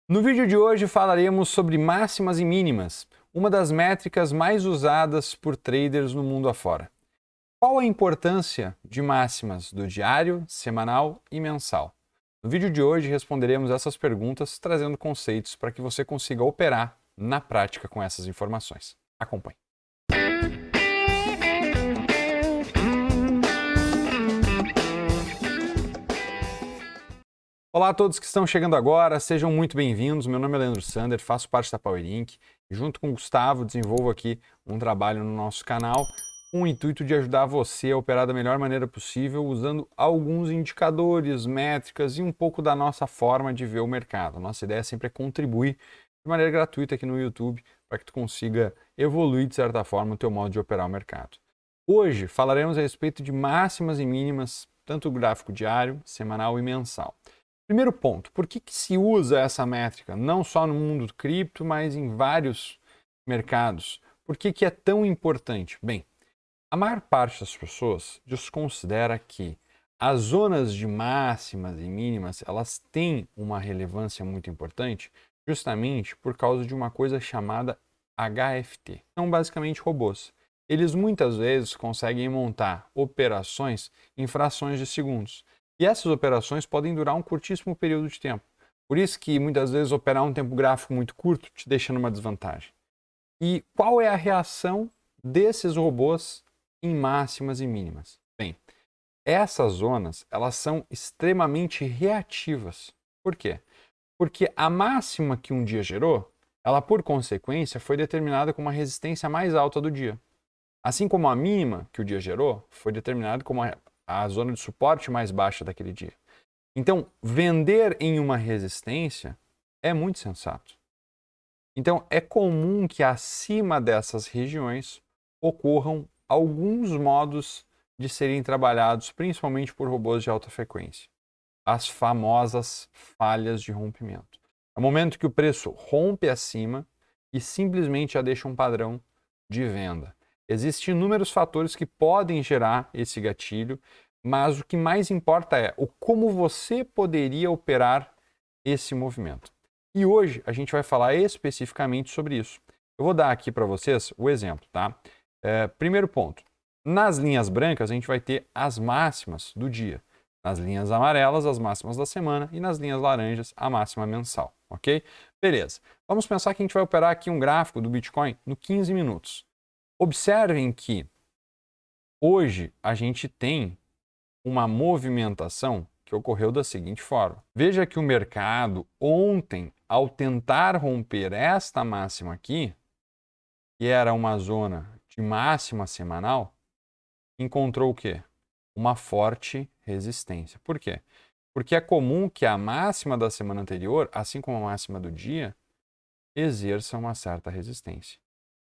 No vídeo de hoje falaremos sobre máximas e mínimas, uma das métricas mais usadas por traders no mundo afora. Qual a importância de máximas do diário, semanal e mensal? No vídeo de hoje responderemos essas perguntas trazendo conceitos para que você consiga operar na prática com essas informações. Acompanhe. Olá a todos que estão chegando agora, sejam muito bem-vindos. Meu nome é Leandro Sander, faço parte da Power Inc. E junto com o Gustavo desenvolvo aqui um trabalho no nosso canal com o intuito de ajudar você a operar da melhor maneira possível usando alguns indicadores, métricas e um pouco da nossa forma de ver o mercado. Nossa ideia sempre é contribuir de maneira gratuita aqui no YouTube para que tu consiga evoluir de certa forma o teu modo de operar o mercado. Hoje falaremos a respeito de máximas e mínimas, tanto gráfico diário, semanal e mensal. Primeiro ponto, por que se usa essa métrica, não só no mundo do cripto, mas em vários mercados? Por que é tão importante? Bem, a maior parte das pessoas desconsidera que as zonas de máximas e mínimas, elas têm uma relevância muito importante justamente por causa de uma coisa chamada HFT. São basicamente robôs. Eles muitas vezes conseguem montar operações em frações de segundos. E essas operações podem durar um curtíssimo período de tempo. Por isso que muitas vezes operar um tempo gráfico muito curto te deixa numa desvantagem. E qual é a reação desses robôs em máximas e mínimas? Bem, essas zonas elas são extremamente reativas. Por quê? Porque a máxima que um dia gerou, ela por consequência foi determinada como a resistência mais alta do dia. Assim como a mínima que o dia gerou foi determinada como a zona de suporte mais baixa daquele dia. Então, vender em uma resistência é muito sensato. Então, é comum que acima dessas regiões ocorram alguns modos de serem trabalhados, principalmente por robôs de alta frequência. As famosas falhas de rompimento. É o momento que o preço rompe acima e simplesmente já deixa um padrão de venda. Existem inúmeros fatores que podem gerar esse gatilho, mas o que mais importa é o como você poderia operar esse movimento. E hoje a gente vai falar especificamente sobre isso. Eu vou dar aqui para vocês o exemplo, tá? Primeiro ponto. Nas linhas brancas a gente vai ter as máximas do dia. Nas linhas amarelas, as máximas da semana e nas linhas laranjas, a máxima mensal, ok? Beleza. Vamos pensar que a gente vai operar aqui um gráfico do Bitcoin no 15 minutos. Observem que hoje a gente tem uma movimentação que ocorreu da seguinte forma. Veja que o mercado ontem, ao tentar romper esta máxima aqui, que era uma zona de máxima semanal, encontrou o quê? Uma forte resistência. Por quê? Porque é comum que a máxima da semana anterior, assim como a máxima do dia, exerça uma certa resistência.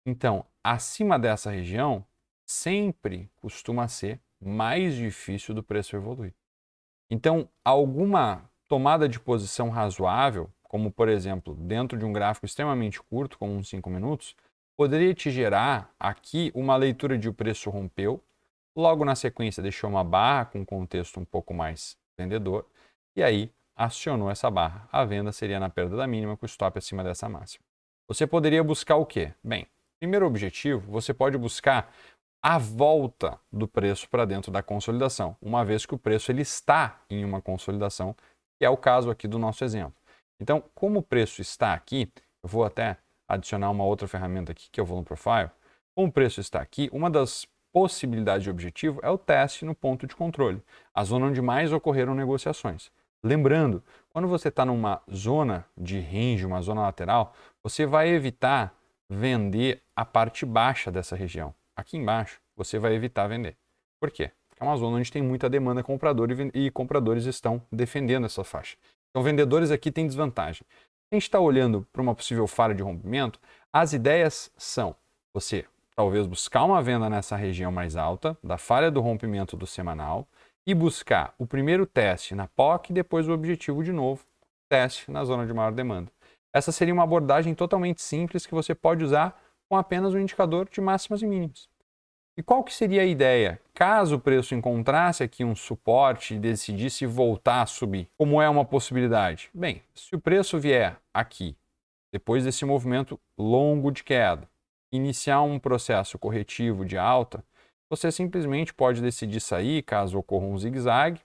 Então, acima dessa região, sempre costuma ser mais difícil do preço evoluir. Então, alguma tomada de posição razoável, como por exemplo, dentro de um gráfico extremamente curto, como uns 5 minutos, poderia te gerar aqui uma leitura de o preço rompeu, logo na sequência deixou uma barra com um contexto um pouco mais vendedor, e aí acionou essa barra. A venda seria na perda da mínima com o stop acima dessa máxima. Você poderia buscar o quê? Bem, primeiro objetivo, você pode buscar a volta do preço para dentro da consolidação, uma vez que o preço ele está em uma consolidação, que é o caso aqui do nosso exemplo. Então, como o preço está aqui, eu vou até adicionar uma outra ferramenta aqui, que é o Volume Profile. Como o preço está aqui, uma das possibilidades de objetivo é o teste no ponto de controle, a zona onde mais ocorreram negociações. Lembrando, quando você está numa zona de range, uma zona lateral, você vai evitar vender a parte baixa dessa região. Aqui embaixo, você vai evitar vender. Por quê? Porque é uma zona onde tem muita demanda comprador e compradores estão defendendo essa faixa. Então, vendedores aqui têm desvantagem. A gente está olhando para uma possível falha de rompimento, as ideias são você talvez buscar uma venda nessa região mais alta, da falha do rompimento do semanal, e buscar o primeiro teste na POC e depois o objetivo de novo, teste na zona de maior demanda. Essa seria uma abordagem totalmente simples que você pode usar com apenas um indicador de máximas e mínimas. E qual que seria a ideia? Caso o preço encontrasse aqui um suporte e decidisse voltar a subir, como é uma possibilidade? Bem, se o preço vier aqui, depois desse movimento longo de queda, iniciar um processo corretivo de alta, você simplesmente pode decidir sair caso ocorra um zigue-zague,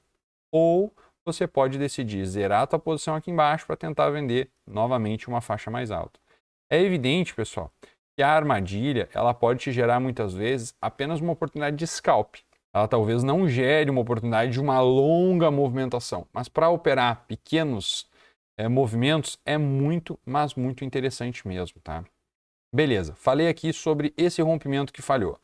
ou você pode decidir zerar a sua posição aqui embaixo para tentar vender novamente uma faixa mais alta. É evidente, pessoal, que a armadilha ela pode te gerar muitas vezes apenas uma oportunidade de scalp. Ela talvez não gere uma oportunidade de uma longa movimentação, mas para operar pequenos movimentos é muito, mas muito interessante mesmo, tá? Beleza, falei aqui sobre esse rompimento que falhou,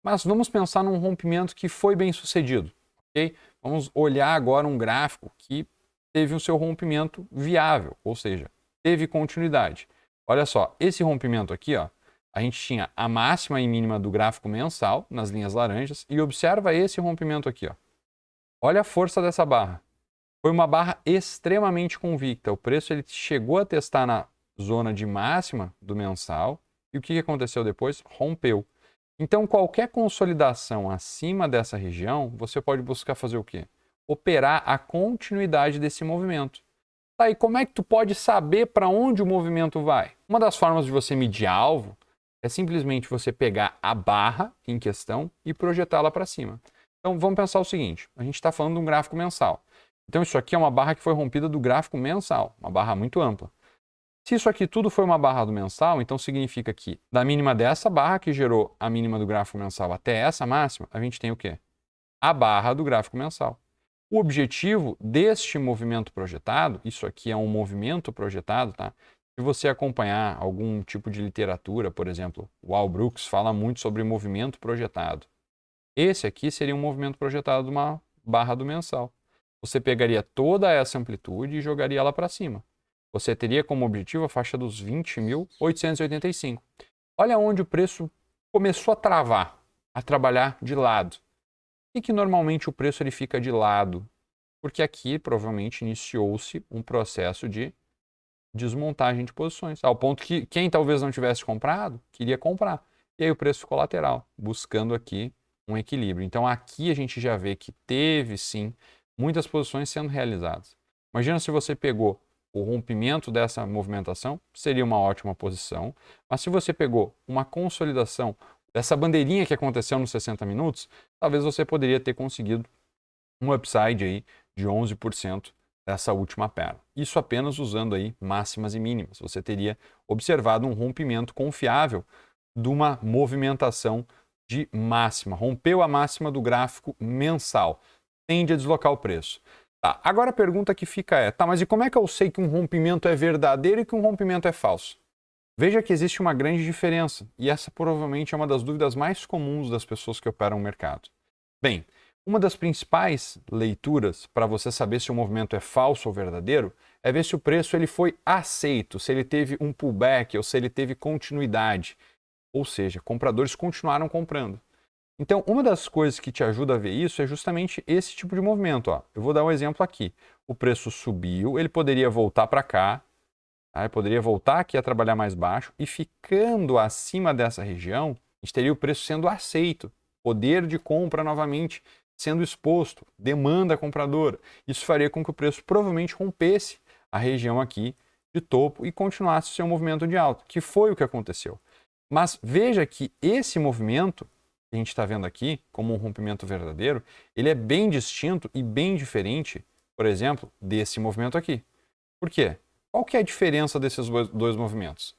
mas vamos pensar num rompimento que foi bem sucedido, ok? Vamos olhar agora um gráfico que teve o seu rompimento viável, ou seja, teve continuidade. Olha só, esse rompimento aqui, ó, a gente tinha a máxima e mínima do gráfico mensal nas linhas laranjas e observa esse rompimento aqui, ó. Olha a força dessa barra. Foi uma barra extremamente convicta. O preço ele chegou a testar na zona de máxima do mensal e o que aconteceu depois? Rompeu. Então, qualquer consolidação acima dessa região, você pode buscar fazer o quê? Operar a continuidade desse movimento. Tá, e como é que tu pode saber para onde o movimento vai? Uma das formas de você medir alvo é simplesmente você pegar a barra em questão e projetá-la para cima. Então, vamos pensar o seguinte, a gente está falando de um gráfico mensal. Então, isso aqui é uma barra que foi rompida do gráfico mensal, uma barra muito ampla. Se isso aqui tudo foi uma barra do mensal, então significa que da mínima dessa barra, que gerou a mínima do gráfico mensal, até essa máxima, a gente tem o quê? A barra do gráfico mensal. O objetivo deste movimento projetado, isso aqui é um movimento projetado, tá? Se você acompanhar algum tipo de literatura, por exemplo, o Al Brooks fala muito sobre movimento projetado. Esse aqui seria um movimento projetado de uma barra do mensal. Você pegaria toda essa amplitude e jogaria ela para cima. Você teria como objetivo a faixa dos 20.885. Olha onde o preço começou a travar, a trabalhar de lado. E que normalmente o preço ele fica de lado, porque aqui provavelmente iniciou-se um processo de desmontagem de posições, ao ponto que quem talvez não tivesse comprado, queria comprar. E aí o preço ficou lateral, buscando aqui um equilíbrio. Então aqui a gente já vê que teve sim muitas posições sendo realizadas. Imagina se você pegou o rompimento dessa movimentação, seria uma ótima posição, mas se você pegou uma consolidação dessa bandeirinha que aconteceu nos 60 minutos, talvez você poderia ter conseguido um upside aí de 11% dessa última perna. Isso apenas usando aí máximas e mínimas. Você teria observado um rompimento confiável de uma movimentação de máxima. Rompeu a máxima do gráfico mensal. Tende a deslocar o preço. Tá, agora a pergunta que fica é, tá, mas e como é que eu sei que um rompimento é verdadeiro e que um rompimento é falso? Veja que existe uma grande diferença, e essa provavelmente é uma das dúvidas mais comuns das pessoas que operam o mercado. Bem, uma das principais leituras para você saber se o movimento é falso ou verdadeiro é ver se o preço ele foi aceito, se ele teve um pullback ou se ele teve continuidade. Ou seja, compradores continuaram comprando. Então, uma das coisas que te ajuda a ver isso é justamente esse tipo de movimento. Ó. Eu vou dar um exemplo aqui. O preço subiu, ele poderia voltar para cá, tá? Ele poderia voltar aqui a trabalhar mais baixo e ficando acima dessa região, a gente teria o preço sendo aceito, poder de compra novamente sendo exposto, demanda compradora. Isso faria com que o preço provavelmente rompesse a região aqui de topo e continuasse o seu movimento de alta, que foi o que aconteceu. Mas veja que esse movimento que a gente está vendo aqui, como um rompimento verdadeiro, ele é bem distinto e bem diferente, por exemplo, desse movimento aqui. Por quê? Qual que é a diferença desses dois movimentos?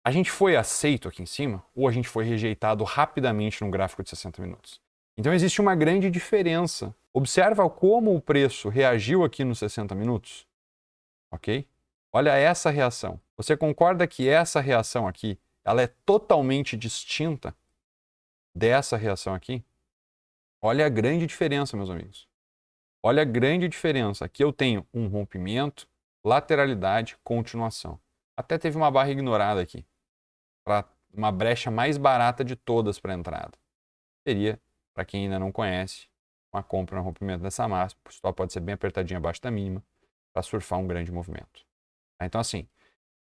A gente foi aceito aqui em cima ou a gente foi rejeitado rapidamente num gráfico de 60 minutos? Então existe uma grande diferença. Observa como o preço reagiu aqui nos 60 minutos. Ok? Olha essa reação. Você concorda que essa reação aqui ela é totalmente distinta dessa reação aqui? Olha a grande diferença, meus amigos. Olha a grande diferença. Aqui eu tenho um rompimento, lateralidade, continuação. Até teve uma barra ignorada aqui. Para uma brecha mais barata de todas para a entrada. Seria, para quem ainda não conhece, uma compra no rompimento dessa máxima. O stop pode ser bem apertadinho abaixo da mínima para surfar um grande movimento. Então, assim,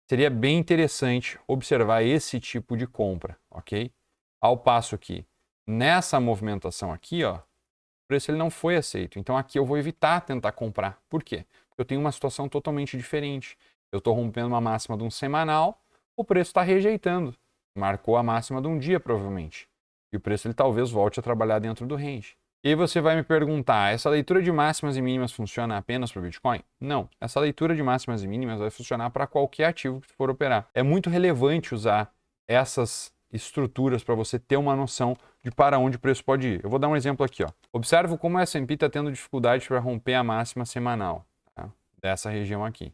seria bem interessante observar esse tipo de compra, ok? Ao passo que, nessa movimentação aqui, ó, o preço ele não foi aceito. Então aqui eu vou evitar tentar comprar. Por quê? Porque eu tenho uma situação totalmente diferente. Eu estou rompendo uma máxima de um semanal, o preço está rejeitando. Marcou a máxima de um dia, provavelmente. E o preço ele talvez volte a trabalhar dentro do range. E aí você vai me perguntar, essa leitura de máximas e mínimas funciona apenas para o Bitcoin? Não. Essa leitura de máximas e mínimas vai funcionar para qualquer ativo que for operar. É muito relevante usar essas estruturas para você ter uma noção de para onde o preço pode ir. Eu vou dar um exemplo aqui. Ó. Observo como o S&P está tendo dificuldade para romper a máxima semanal, tá? Dessa região aqui.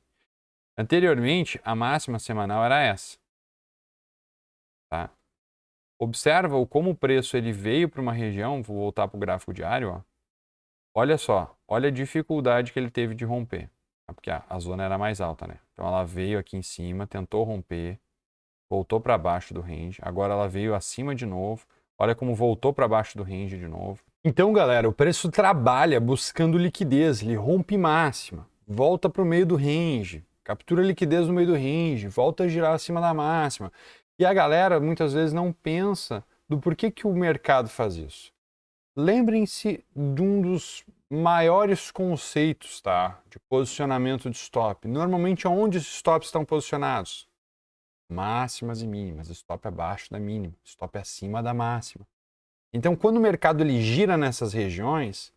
Anteriormente, a máxima semanal era essa. Tá? Observa como o preço ele veio para uma região, vou voltar para o gráfico diário, ó. Olha só, olha a dificuldade que ele teve de romper, tá? Porque a zona era mais alta, né? Então ela veio aqui em cima, tentou romper, voltou para baixo do range, agora ela veio acima de novo, olha como voltou para baixo do range de novo. Então, galera, o preço trabalha buscando liquidez, ele rompe máxima, volta para o meio do range, captura liquidez no meio do range, volta a girar acima da máxima. E a galera muitas vezes não pensa do porquê que o mercado faz isso. Lembrem-se de um dos maiores conceitos, tá? De posicionamento de stop. Normalmente, onde os stops estão posicionados? Máximas e mínimas. Stop abaixo da mínima, stop acima da máxima. Então, quando o mercado ele gira nessas regiões,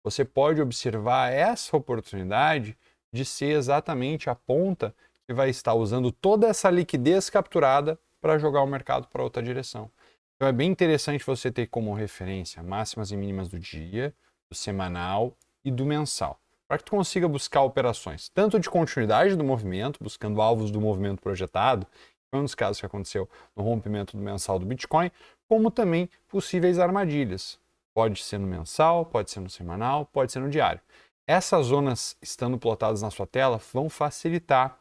você pode observar essa oportunidade de ser exatamente a ponta que vai estar usando toda essa liquidez capturada para jogar o mercado para outra direção. Então é bem interessante você ter como referência máximas e mínimas do dia, do semanal e do mensal, para que tu consiga buscar operações, tanto de continuidade do movimento, buscando alvos do movimento projetado, foi um dos casos que aconteceu no rompimento do mensal do Bitcoin, como também possíveis armadilhas. Pode ser no mensal, pode ser no semanal, pode ser no diário. Essas zonas estando plotadas na sua tela vão facilitar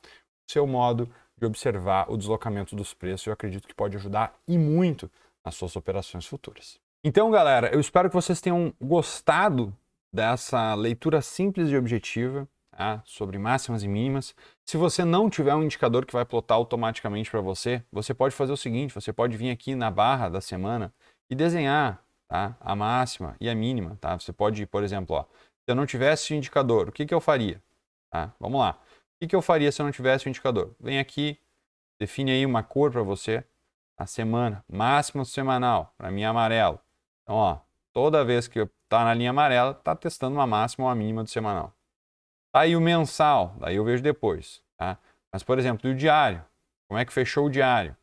o seu modo de observar o deslocamento dos preços. Eu acredito que pode ajudar e muito nas suas operações futuras. Então, galera, eu espero que vocês tenham gostado dessa leitura simples e objetiva, tá? Sobre máximas e mínimas. Se você não tiver um indicador que vai plotar automaticamente para você, você pode fazer o seguinte, você pode vir aqui na barra da semana e desenhar, tá? A máxima e a mínima. Tá? Você pode, por exemplo, ó, se eu não tivesse o indicador, o que eu faria? Tá? Vamos lá. O que eu faria se eu não tivesse o indicador? Vem aqui, define aí uma cor para você. A semana, máximo semanal, para mim é amarelo. Então, ó, toda vez que está na linha amarela, está testando uma máxima ou uma mínima do semanal. Tá aí o mensal, daí eu vejo depois. Tá? Mas, por exemplo, o diário. Como é que fechou o diário?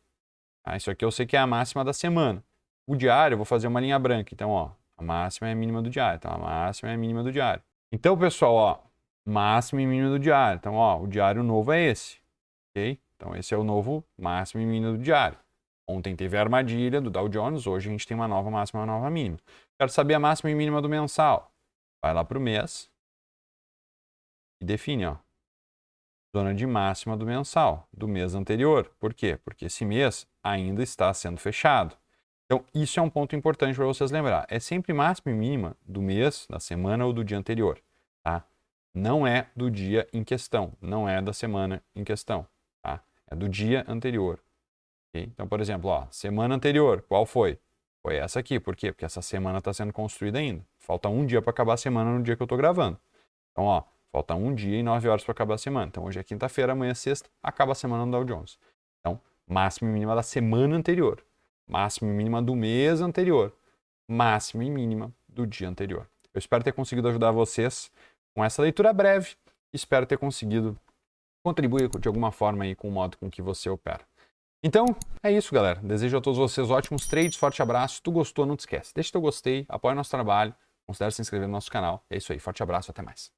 Ah, isso aqui eu sei que é a máxima da semana. O diário, eu vou fazer uma linha branca. Então, ó, a máxima é a mínima do diário. Então, a máxima é a mínima do diário. Então, pessoal, ó, máxima e mínima do diário. Então, ó, o diário novo é esse. Ok? Então, esse é o novo máximo e mínima do diário. Ontem teve a armadilha do Dow Jones, hoje a gente tem uma nova máxima e uma nova mínima. Quero saber a máxima e mínima do mensal. Vai lá para o mês e define, ó, zona de máxima do mensal, do mês anterior. Por quê? Porque esse mês ainda está sendo fechado. Então, isso é um ponto importante para vocês lembrar. É sempre máxima e mínima do mês, da semana ou do dia anterior. Tá? Não é do dia em questão, não é da semana em questão. Tá? É do dia anterior. Okay? Então, por exemplo, ó, semana anterior, qual foi? Foi essa aqui. Por quê? Porque essa semana está sendo construída ainda. Falta um dia para acabar a semana no dia que eu estou gravando. Então, ó, falta um dia e 9 horas para acabar a semana. Então, hoje é quinta-feira, amanhã é sexta, acaba a semana no Dow Jones. Então, máxima e mínima da semana anterior. Máxima e mínima do mês anterior. Máxima e mínima do dia anterior. Eu espero ter conseguido ajudar vocês com essa leitura breve. Espero ter conseguido contribuir de alguma forma aí com o modo com que você opera. Então, é isso, galera. Desejo a todos vocês ótimos trades, forte abraço. Se tu gostou, não te esquece. Deixa teu gostei, apoia nosso trabalho, considere se inscrever no nosso canal. É isso aí, forte abraço, até mais.